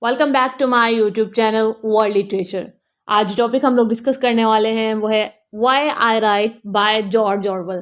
Welcome back to my YouTube channel world literature. आज topic हम लोग डिस्कस करने वाले हैं वो है why I write by George Orwell.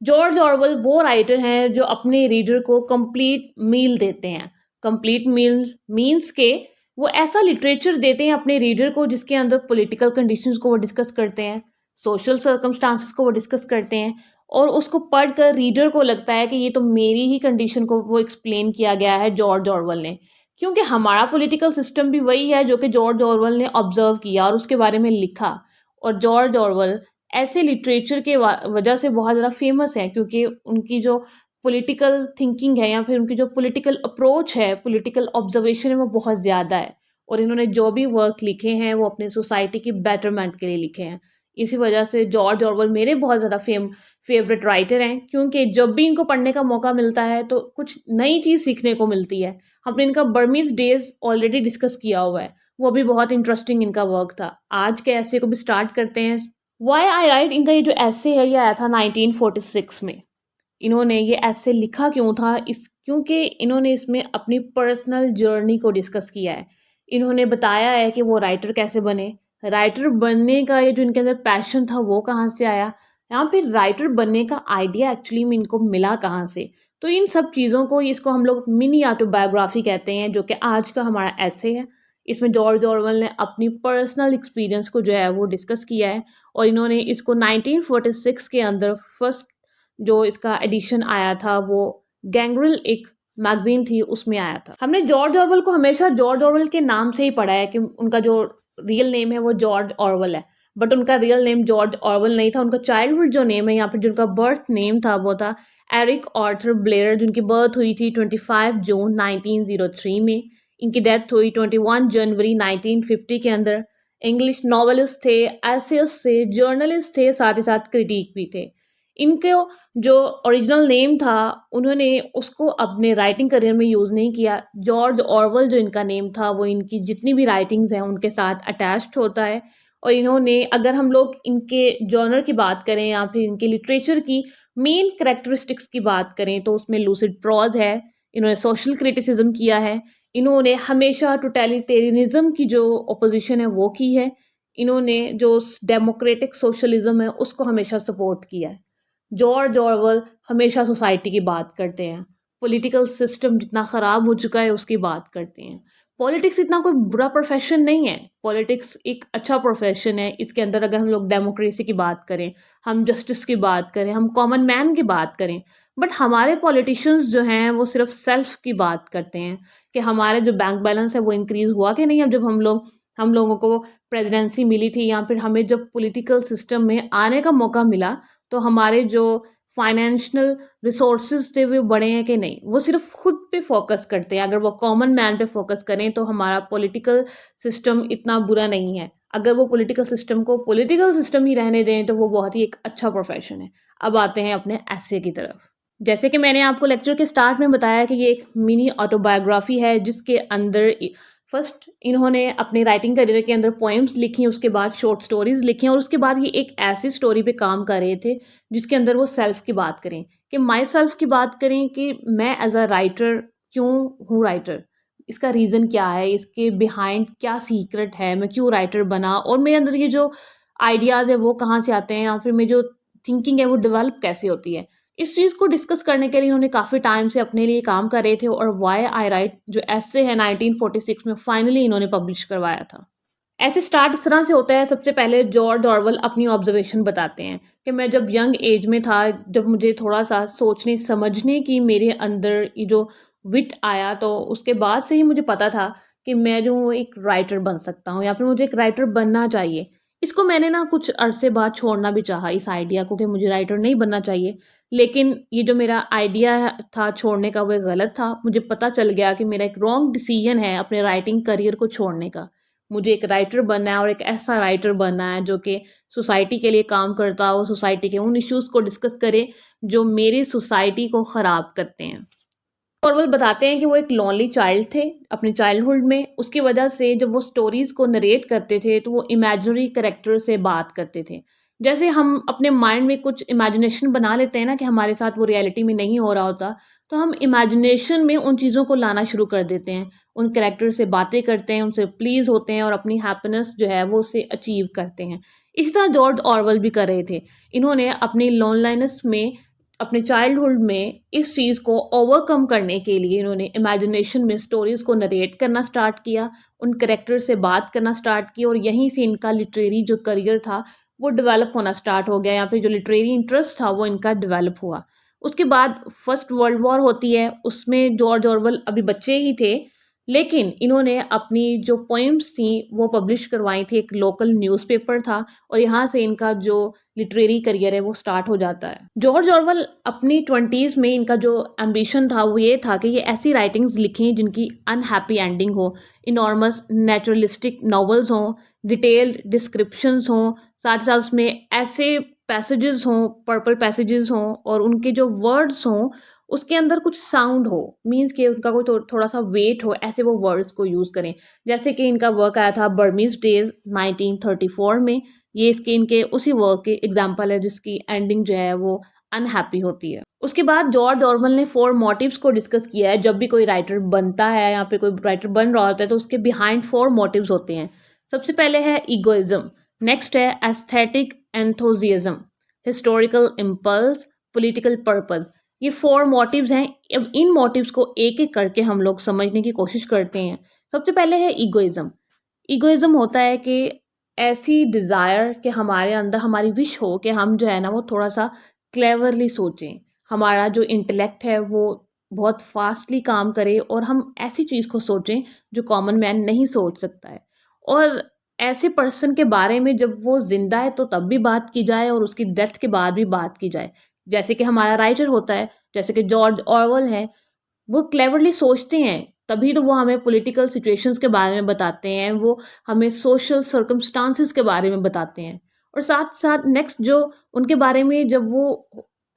George Orwell वो राइटर हैं जो अपने रीडर को कंप्लीट मील देते हैं। कंप्लीट मील्स मीन्स के वो ऐसा लिटरेचर देते हैं अपने रीडर को जिसके अंदर पॉलिटिकल कंडीशंस को वो डिस्कस करते हैं, सोशल सर्कमस्टांसेस को वो डिस्कस करते हैं और उसको पढ़कर रीडर को लगता है कि ये तो मेरी ही कंडीशन को वो एक्सप्लेन किया गया है जॉर्ज ऑरवेल ने। क्योंकि हमारा पॉलिटिकल सिस्टम भी वही है जो कि जॉर्ज ऑरवेल ने ऑब्जर्व किया और उसके बारे में लिखा। और जॉर्ज ऑरवेल ऐसे लिटरेचर के वजह से बहुत ज़्यादा फेमस है क्योंकि उनकी जो पॉलिटिकल थिंकिंग है या फिर उनकी जो पॉलिटिकल अप्रोच है, पॉलिटिकल ऑब्जर्वेशन है, वो बहुत ज़्यादा है। और इन्होंने जो भी वर्क लिखे हैं वो अपने सोसाइटी की बेटरमेंट के लिए लिखे हैं। इसी वजह से जॉर्ज ऑरवेल मेरे बहुत ज़्यादा फेवरेट राइटर हैं क्योंकि जब भी इनको पढ़ने का मौका मिलता है तो कुछ नई चीज़ सीखने को मिलती है। हमने इनका बर्मीज़ डेज़ ऑलरेडी डिस्कस किया हुआ है, वो भी बहुत इंटरेस्टिंग इनका वर्क था। आज के ऐसे को भी स्टार्ट करते हैं। व्हाई आई राइट इनका ये जो ऐसे है ये आया था 1946 में। इन्होंने ये ऐसे लिखा क्यों था इस क्योंकि इन्होंने इसमें अपनी पर्सनल जर्नी को डिस्कस किया है। इन्होंने बताया है कि वो राइटर कैसे बने, राइटर बनने का ये जो इनके अंदर पैशन था वो कहाँ से आया, या फिर राइटर बनने का आइडिया एक्चुअली में इनको मिला कहाँ से। तो इन सब चीज़ों को इसको हम लोग मिनी ऑटोबायोग्राफी कहते हैं जो कि आज का हमारा ऐसे है। इसमें जॉर्ज ऑरवेल ने अपनी पर्सनल एक्सपीरियंस को जो है वो डिस्कस किया है और इन्होंने इसको 1946 के अंदर फर्स्ट जो इसका एडिशन आया था वो गैंग्रिल एक मैगजीन थी उसमें आया था। हमने जॉर्ज ऑरवेल को हमेशा जॉर्ज ऑरवेल के नाम से ही पढ़ा है कि उनका जो रियल नेम है वो जॉर्ज ऑरवेल है, बट उनका रियल नेम जॉर्ज ऑरवेल नहीं था। उनका चाइल्डहुड जो नेम है या फिर जिनका बर्थ नेम था वो था एरिक आर्थर ब्लेयर, जिनकी बर्थ हुई थी 25 जून 1903 में। इनकी डेथ हुई 21 जनवरी 1950 के अंदर। इंग्लिश नॉवेलिस्ट थे, एसेइस्ट थे, जर्नलिस्ट थे, साथ ही साथ क्रिटिक भी थे। इनके जो ओरिजिनल नेम था उन्होंने उसको अपने राइटिंग करियर में यूज़ नहीं किया। जॉर्ज ऑरवेल जो इनका नेम था वो इनकी जितनी भी राइटिंग्स हैं उनके साथ अटैच्ड होता है। और इन्होंने अगर हम लोग इनके जॉनर की बात करें या फिर इनके लिटरेचर की मेन कैरेक्टरिस्टिक्स की बात करें तो उसमें लूसिड प्रॉज है, इन्होंने सोशल क्रिटिसिज्म किया है, इन्होंने हमेशा टोटलिटेरियनिज्म की जो अपोजिशन है वो की है, इन्होंने जो डेमोक्रेटिक सोशलिज्म है उसको हमेशा सपोर्ट किया है। जॉर्ज ऑरवेल हमेशा सोसाइटी की बात करते हैं, पॉलिटिकल सिस्टम जितना ख़राब हो चुका है उसकी बात करते हैं। पॉलिटिक्स इतना कोई बुरा प्रोफेशन नहीं है, पॉलिटिक्स एक अच्छा प्रोफेशन है। इसके अंदर अगर हम लोग डेमोक्रेसी की बात करें, हम जस्टिस की बात करें, हम कॉमन मैन की बात करें, बट हमारे पॉलिटिशियंस जो हैं वो सिर्फ सेल्फ की बात करते हैं कि हमारे जो बैंक बैलेंस है वो इंक्रीज़ हुआ कि नहीं। अब जब हम लोगों को प्रेसिडेंसी मिली थी या फिर हमें जब पॉलिटिकल सिस्टम में आने का मौका मिला तो हमारे जो फाइनेंशियल रिसोर्सेज थे वो बढ़े हैं कि नहीं, वो सिर्फ खुद पे फोकस करते हैं। अगर वो कॉमन मैन पे फोकस करें तो हमारा पॉलिटिकल सिस्टम इतना बुरा नहीं है। अगर वो पॉलिटिकल सिस्टम को पॉलिटिकल सिस्टम ही रहने दें तो वो बहुत ही एक अच्छा प्रोफेशन है। अब आते हैं अपने ऐसे की तरफ। जैसे कि मैंने आपको लेक्चर के स्टार्ट में बताया कि ये एक मिनी ऑटोबायोग्राफी है जिसके अंदर फर्स्ट इन्होंने अपने राइटिंग करियर के अंदर पोएम्स लिखी, उसके बाद शॉर्ट स्टोरीज लिखी और उसके बाद ये एक ऐसी स्टोरी पे काम कर रहे थे जिसके अंदर वो सेल्फ की बात करें, कि माई सेल्फ की बात करें कि मैं एज अ राइटर क्यों हूँ राइटर, इसका रीज़न क्या है, इसके बिहाइंड क्या सीक्रेट है, मैं क्यों राइटर बना और मेरे अंदर ये जो आइडियाज़ है वो कहाँ से आते हैं या फिर मेरी जो थिंकिंग है वो डेवलप कैसे होती है। इस चीज़ को डिस्कस करने के लिए उन्होंने काफ़ी टाइम से अपने लिए काम कर रहे थे और व्हाई आई राइट जो ऐसे है 1946 में फाइनली इन्होंने पब्लिश करवाया था। ऐसे स्टार्ट इस तरह से होता है। सबसे पहले जॉर्ज ऑरवेल अपनी ऑब्जर्वेशन बताते हैं कि मैं जब यंग एज में था, जब मुझे थोड़ा सा सोचने समझने की मेरे अंदर ये जो विट आया तो उसके बाद से ही मुझे पता था कि मैं जो हूँ एक राइटर बन सकता हूँ या फिर मुझे एक राइटर बनना चाहिए। इसको मैंने ना कुछ अरसे बाद छोड़ना भी चाहा इस आइडिया को कि मुझे राइटर नहीं बनना चाहिए, लेकिन ये जो मेरा आइडिया था छोड़ने का वो गलत था। मुझे पता चल गया कि मेरा एक रॉन्ग डिसीजन है अपने राइटिंग करियर को छोड़ने का। मुझे एक राइटर बनना है और एक ऐसा राइटर बनना है जो कि सोसाइटी के लिए काम करता हो, सोसाइटी के उन इश्यूज़ को डिस्कस करे जो मेरी सोसाइटी को ख़राब करते हैं। ऑरवेल बताते हैं कि वो एक लॉनली चाइल्ड थे अपने चाइल्डहुड में। उसकी वजह से जब वो स्टोरीज़ को नरेट करते थे तो वो इमेजिनरी कैरेक्टर से बात करते थे। जैसे हम अपने माइंड में कुछ इमेजिनेशन बना लेते हैं ना कि हमारे साथ वो रियलिटी में नहीं हो रहा होता, तो हम इमेजिनेशन में उन चीज़ों को लाना शुरू कर देते हैं। उन कैरेक्टर से बातें करते हैं, उनसे प्लीज़ होते हैं और अपनी हैप्पीनेस जो है वो उससे अचीव करते हैं। इसी तरह जॉर्ज ऑरवेल भी कर रहे थे। इन्होंने अपनी लोनलीनेस में, अपने चाइल्डहुड में इस चीज़ को ओवरकम करने के लिए इन्होंने इमेजिनेशन में स्टोरीज़ को नरेट करना स्टार्ट किया, उन कैरेक्टर से बात करना स्टार्ट किया और यहीं से इनका लिटरेरी जो करियर था वो डेवलप होना स्टार्ट हो गया, या फिर जो लिटरेरी इंटरेस्ट था वो इनका डेवलप हुआ। उसके बाद फर्स्ट वर्ल्ड वॉर होती है, उसमें जॉर्ज ऑरवेल अभी बच्चे ही थे, लेकिन इन्होंने अपनी जो पोएम्स थी वो पब्लिश करवाई थी, एक लोकल न्यूज़पेपर था और यहाँ से इनका जो लिटरेरी करियर है वो स्टार्ट हो जाता है। जॉर्ज ऑरवेल अपनी 20s में इनका जो एम्बिशन था वो ये था कि ये ऐसी राइटिंग्स लिखें जिनकी अनहैप्पी एंडिंग हो, इनॉर्मस नेचुरलिस्टिक नॉवेल्स हों, डिटेल्ड डिस्क्रिप्शंस हों, साथ ही साथ उसमें ऐसे पैसेजेस हों, पर्पल पैसेजेस हों और उनके जो वर्ड्स हों उसके अंदर कुछ साउंड हो, मीन्स कि उनका कोई थोड़ा-सा वेट हो, ऐसे वो वर्ड्स को यूज़ करें। जैसे कि इनका वर्क आया था बर्मीज़ डेज़ 1934 में, ये इसके इनके उसी वर्क की एग्ज़ाम्पल है जिसकी एंडिंग जो है वो अनहैप्पी होती है। उसके बाद जॉर्ज ऑरवेल ने 4 मोटिव्स को डिस्कस किया है। जब भी कोई राइटर बनता है या फिर कोई राइटर बन रहा होता है तो उसके बिहाइंड 4 मोटिव्स होते हैं। सबसे पहले है ईगोइज़्म, नेक्स्ट है aesthetic enthusiasm, historical impulse, political purpose. ये 4 मोटिव्स हैं। अब इन मोटिव्स को एक-एक करके हम लोग समझने की कोशिश करते हैं। सबसे पहले है ईगोइज़्म। ईगोइज़्म होता है कि ऐसी डिज़ायर कि हमारे अंदर हमारी विश हो कि हम जो है ना वो थोड़ा-सा क्लेवरली सोचें। हमारा जो इंटेलेक्ट है वो बहुत फ़ास्टली काम करे और हम ऐसी चीज़ को सोचें जो कॉमन मैन नहीं सोच सकता है। और ऐसे पर्सन के बारे में जब वो ज़िंदा है तो तब भी बात की जाए और उसकी डेथ के बाद भी बात की जाए। जैसे कि हमारा राइटर होता है, जैसे कि जॉर्ज ऑरवेल है, वो क्लेवरली सोचते हैं, तभी तो वो हमें पॉलिटिकल सिचुएशंस के बारे में बताते हैं, वो हमें सोशल सर्कमस्टांसेस के बारे में बताते हैं। और साथ-साथ नेक्स्ट जो उनके बारे में जब वो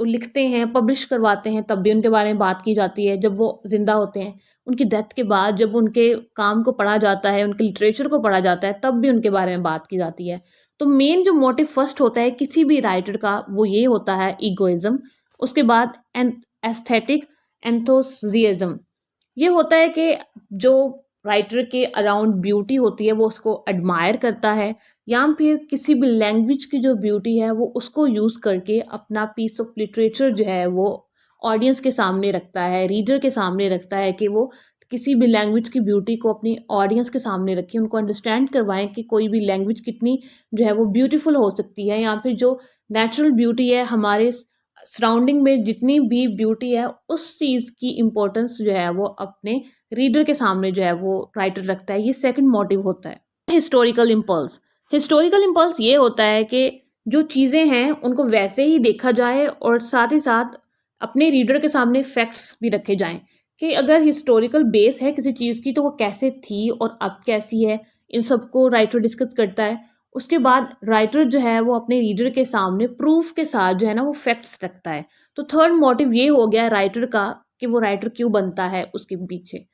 लिखते हैं, पब्लिश करवाते हैं, तब भी उनके बारे में बात की जाती है। जब वो ज़िंदा होते हैं, उनकी डेथ के बाद जब उनके काम को पढ़ा जाता है, उनके लिटरेचर को पढ़ा जाता है, तब भी उनके बारे में बात की जाती है। तो मेन जो मोटिव फर्स्ट होता है किसी भी राइटर का, वो ये होता है ईगोइज़्म। उसके बाद एस्थेटिक एंथुसियाज्म, ये होता है कि जो राइटर के अराउंड ब्यूटी होती है वो उसको एडमायर करता है, या फिर किसी भी लैंग्वेज की जो ब्यूटी है वो उसको यूज़ करके अपना पीस ऑफ लिटरेचर जो है वो ऑडियंस के सामने रखता है, रीडर के सामने रखता है कि वो किसी भी लैंग्वेज की ब्यूटी को अपनी ऑडियंस के सामने रखें, उनको अंडरस्टैंड करवाएं कि कोई भी लैंग्वेज कितनी जो है वो ब्यूटीफुल हो सकती है, या फिर जो नेचुरल ब्यूटी है हमारे सराउंडिंग में जितनी भी ब्यूटी है उस चीज़ की इम्पोर्टेंस जो है वो अपने रीडर के सामने जो है वो राइटर रखता है। ये सेकंड मोटिव होता है। हिस्टोरिकल इम्पल्स, हिस्टोरिकल इम्पल्स ये होता है कि जो चीज़ें हैं उनको वैसे ही देखा जाए और साथ ही साथ अपने रीडर के सामने फैक्ट्स भी रखे जाएं कि अगर हिस्टोरिकल बेस है किसी चीज़ की तो वो कैसे थी और अब कैसी है, इन सबको राइटर डिस्कस करता है। उसके बाद राइटर जो है वो अपने रीडर के सामने प्रूफ के साथ जो है ना वो फैक्ट्स रखता है। तो थर्ड मोटिव ये हो गया राइटर का कि वो राइटर क्यों बनता है उसके पीछे।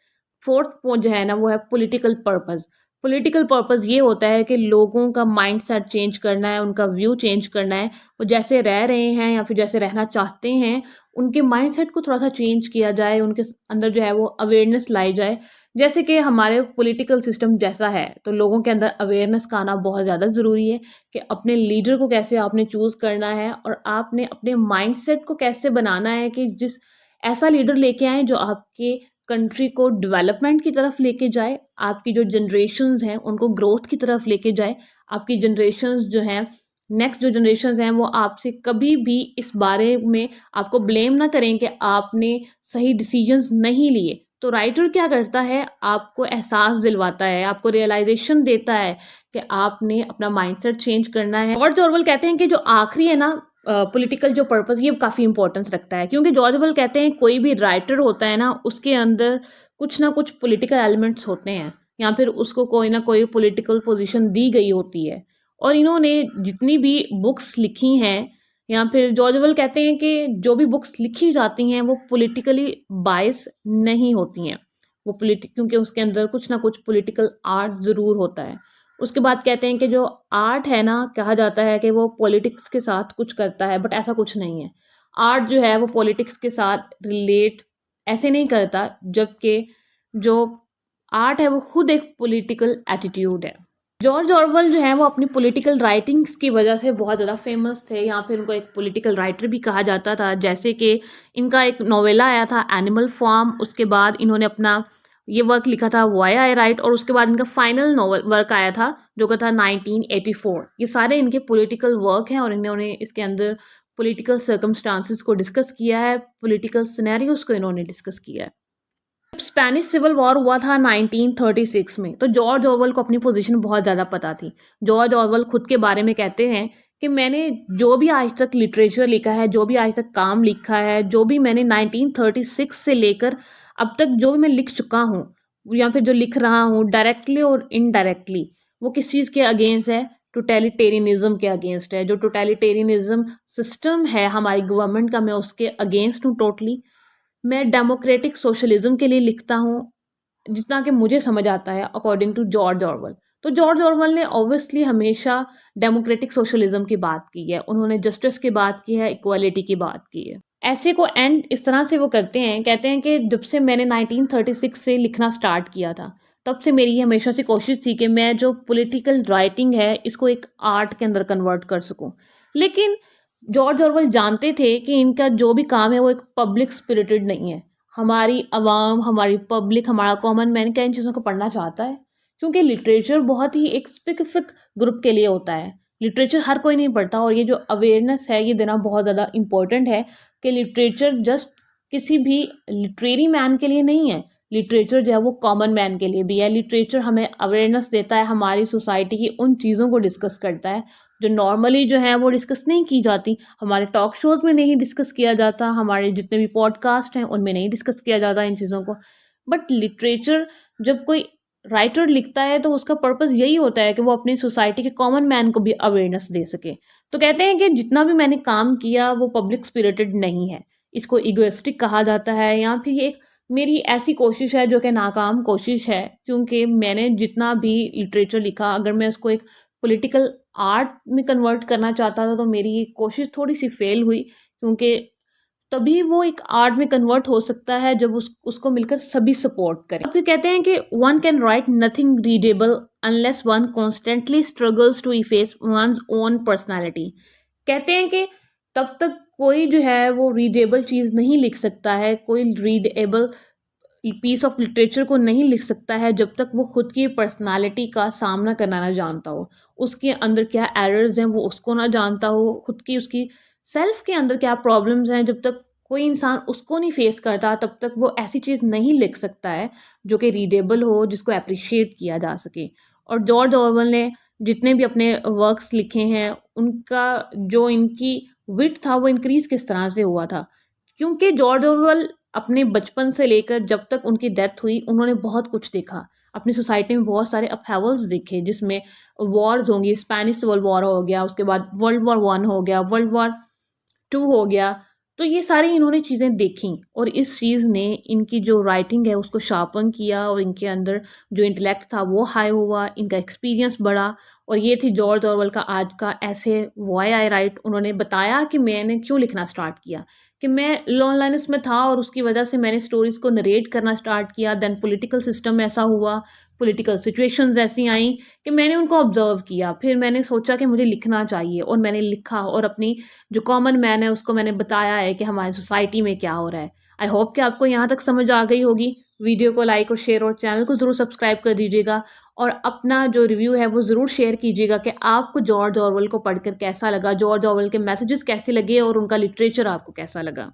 फोर्थ पॉइंट जो है ना वो है पॉलिटिकल पर्पस। पॉलिटिकल पर्पस ये होता है कि लोगों का माइंडसेट चेंज करना है, उनका व्यू चेंज करना है। वो जैसे रह रहे हैं या फिर जैसे रहना चाहते हैं, उनके माइंडसेट को थोड़ा-सा चेंज किया जाए, उनके अंदर जो है वो अवेयरनेस लाई जाए। जैसे कि हमारे पॉलिटिकल सिस्टम जैसा है, तो लोगों के अंदर अवेयरनेस का आना बहुत ज़्यादा ज़रूरी है कि अपने लीडर को कैसे आपने चूज़ करना है और आपने अपने माइंडसेट को कैसे बनाना है कि जिस ऐसा लीडर लेके आएँ जो आपके कंट्री को डेवलपमेंट की तरफ लेके जाए, आपकी जो जनरेशंस हैं उनको ग्रोथ की तरफ लेके जाए, आपकी जनरेशंस जो हैं, नेक्स्ट जो जनरेशंस हैं वो आपसे कभी भी इस बारे में आपको ब्लेम ना करें कि आपने सही डिसीजंस नहीं लिए। तो राइटर क्या करता है, आपको एहसास दिलवाता है, आपको रियलाइजेशन देता है कि आपने अपना माइंडसेट चेंज करना है। जॉर्ज ऑरवेल कहते हैं कि जो आखिरी है ना पॉलिटिकल जो पर्पस, ये काफ़ी इंपॉर्टेंस रखता है, क्योंकि जॉर्ज ऑरवेल कहते हैं कोई भी राइटर होता है ना उसके अंदर कुछ ना कुछ पॉलिटिकल एलिमेंट्स होते हैं, या फिर उसको कोई ना कोई पॉलिटिकल पोजीशन दी गई होती है। और इन्होंने जितनी भी बुक्स लिखी हैं, या फिर जॉर्ज ऑरवेल कहते हैं कि जो भी बुक्स लिखी जाती हैं वो पॉलिटिकली बायस नहीं होती हैं, वो क्योंकि उसके अंदर कुछ ना कुछ पॉलिटिकल आर्ट ज़रूर होता है। उसके बाद कहते हैं कि जो आर्ट है ना, कहा जाता है कि वो पॉलिटिक्स के साथ कुछ करता है, बट ऐसा कुछ नहीं है। आर्ट जो है वो पॉलिटिक्स के साथ रिलेट ऐसे नहीं करता, जबकि जो आर्ट है वो खुद एक पॉलिटिकल एटीट्यूड है। जॉर्ज ऑरवेल जो है वो अपनी पॉलिटिकल राइटिंग्स की वजह से बहुत ज़्यादा फेमस थे, या फिर उनको एक पॉलिटिकल राइटर भी कहा जाता था। जैसे कि इनका एक नोवेला आया था एनिमल फार्म, उसके बाद इन्होंने अपना ये वर्क लिखा था व्हाई आई राइट, और उसके बाद इनका फाइनल नोवेल वर्क आया था जो कि था 1984। ये सारे इनके पॉलिटिकल वर्क हैं और इन्होंने इसके अंदर पॉलिटिकल सर्कमस्टांसेस को डिस्कस किया है, पॉलिटिकल सिनेरियोज को इन्होंने डिस्कस किया है। स्पेनिश सिविल वॉर हुआ था 1936 में, तो जॉर्ज ऑरवेल को अपनी पोजीशन बहुत ज़्यादा पता थी। जॉर्ज ऑरवेल खुद के बारे में कहते हैं कि मैंने जो भी आज तक लिटरेचर लिखा है, जो भी आज तक काम लिखा है, जो भी मैंने 1936 से लेकर अब तक जो भी मैं लिख चुका हूँ या फिर जो लिख रहा हूँ, डायरेक्टली और इनडायरेक्टली, वो किस चीज़ के अगेंस्ट है? टोटलिटेरियनिज्म के अगेंस्ट है। जो टोटलिटेरियनिज्म सिस्टम है हमारी गवर्नमेंट का, मैं उसके अगेंस्ट हूँ टोटली। मैं डेमोक्रेटिक सोशलिज्म के लिए लिखता हूँ, जितना कि मुझे समझ आता है अकॉर्डिंग टू जॉर्ज ऑरवेल। तो जॉर्ज ऑरवेल ने ऑब्वियसली हमेशा डेमोक्रेटिक सोशलिज्म की बात की है, उन्होंने जस्टिस की बात की है, इक्वालिटी की बात की है। ऐसे को एंड इस तरह से वो करते हैं, कहते हैं कि जब से मैंने 1936 से लिखना स्टार्ट किया था, तब से मेरी हमेशा से कोशिश थी कि मैं जो पॉलिटिकल राइटिंग है इसको एक आर्ट के अंदर कन्वर्ट कर सकूं। लेकिन जॉर्ज ऑरवेल जानते थे कि इनका जो भी काम है वो एक पब्लिक स्पिरिटेड नहीं है। हमारी आवाम, हमारी पब्लिक, हमारा कॉमन मैन क्या इन चीज़ों को पढ़ना चाहता है? क्योंकि लिटरेचर बहुत ही एक स्पेसिफिक ग्रुप के लिए होता है। लिटरेचर हर कोई नहीं पढ़ता, और ये जो अवेयरनेस है ये देना बहुत ज़्यादा इम्पोर्टेंट है कि लिटरेचर जस्ट किसी भी लिटरेरी मैन के लिए नहीं है। लिटरेचर जो है वो कॉमन मैन के लिए भी है। लिटरेचर हमें अवेयरनेस देता है, हमारी सोसाइटी की उन चीज़ों को डिस्कस करता है जो नॉर्मली जो है वो डिस्कस नहीं की जाती। हमारे टॉक शोज़ में नहीं डिस्कस किया जाता, हमारे जितने भी पॉडकास्ट हैं उनमें नहीं डिस्कस किया जाता इन चीज़ों को। बट लिटरेचर जब कोई राइटर लिखता है तो उसका पर्पस यही होता है कि वो अपनी सोसाइटी के कॉमन मैन को भी अवेयरनेस दे सके। तो कहते हैं कि जितना भी मैंने काम किया वो पब्लिक स्पिरिटेड नहीं है, इसको इगोइस्टिक कहा जाता है, या फिर ये एक मेरी ऐसी कोशिश है जो कि नाकाम कोशिश है, क्योंकि मैंने जितना भी लिटरेचर लिखा, अगर मैं उसको एक पॉलिटिकल आर्ट में कन्वर्ट करना चाहता था तो मेरी ये कोशिश थोड़ी सी फेल हुई, क्योंकि तभी वो एक आर्ट में कन्वर्ट हो सकता है जब उसको मिलकर सभी सपोर्ट करें। फिर कहते हैं कि one can write nothing readable unless one constantly struggles to efface one's own personality. कहते हैं कि तब तक कोई जो है वो रीडेबल चीज़ नहीं लिख सकता है, कोई रीडेबल पीस ऑफ लिटरेचर को नहीं लिख सकता है जब तक वो खुद की पर्सनालिटी का सामना करना ना जानता हो, उसके अंदर क्या एरर्स हैं वो उसको ना जानता हो, खुद की उसकी सेल्फ के अंदर क्या प्रॉब्लम्स हैं, जब तक कोई इंसान उसको नहीं फेस करता तब तक वो ऐसी चीज़ नहीं लिख सकता है जो कि रीडेबल हो, जिसको अप्रिशिएट किया जा सके। और जॉर्ज ऑरवेल ने जितने भी अपने वर्क्स लिखे हैं, उनका जो इनकी विट था वो इंक्रीज़ किस तरह से हुआ था, क्योंकि जॉर्ज ऑरवेल अपने बचपन से लेकर जब तक उनकी डेथ हुई उन्होंने बहुत कुछ देखा। अपनी सोसाइटी में बहुत सारे अपहेवल्स देखे, जिसमें वॉर्स होंगी, स्पेनिश सिविल वॉर हो गया, उसके बाद वर्ल्ड वॉर 1 हो गया, वर्ल्ड वॉर 2 हो गया। तो ये सारी इन्होंने चीज़ें देखी और इस चीज़ ने इनकी जो राइटिंग है उसको शार्पन किया, और इनके अंदर जो इंटेलेक्ट था वो हाई हुआ, इनका एक्सपीरियंस बढ़ा। और ये थी जॉर्ज ऑरवेल का आज का ऐसे व्हाई आई राइट। उन्होंने बताया कि मैंने क्यों लिखना स्टार्ट किया, कि मैं लोनलीनेस में था और उसकी वजह से मैंने स्टोरीज़ को नरेट करना स्टार्ट किया। देन पॉलिटिकल सिस्टम ऐसा हुआ, पॉलिटिकल सिचुएशंस ऐसी आई कि मैंने उनको ऑब्जर्व किया। फिर मैंने सोचा कि मुझे लिखना चाहिए और मैंने लिखा, और अपनी जो कॉमन मैन है उसको मैंने बताया है कि हमारी सोसाइटी में क्या हो रहा है। आई होप कि आपको यहाँ तक समझ आ गई होगी। वीडियो को लाइक और शेयर और चैनल को ज़रूर सब्सक्राइब कर दीजिएगा, और अपना जो रिव्यू है वो ज़रूर शेयर कीजिएगा कि आपको जॉर्ज ऑरवेल को पढ़कर कैसा लगा, जॉर्ज ऑरवेल के मैसेजेस कैसे लगे और उनका लिटरेचर आपको कैसा लगा।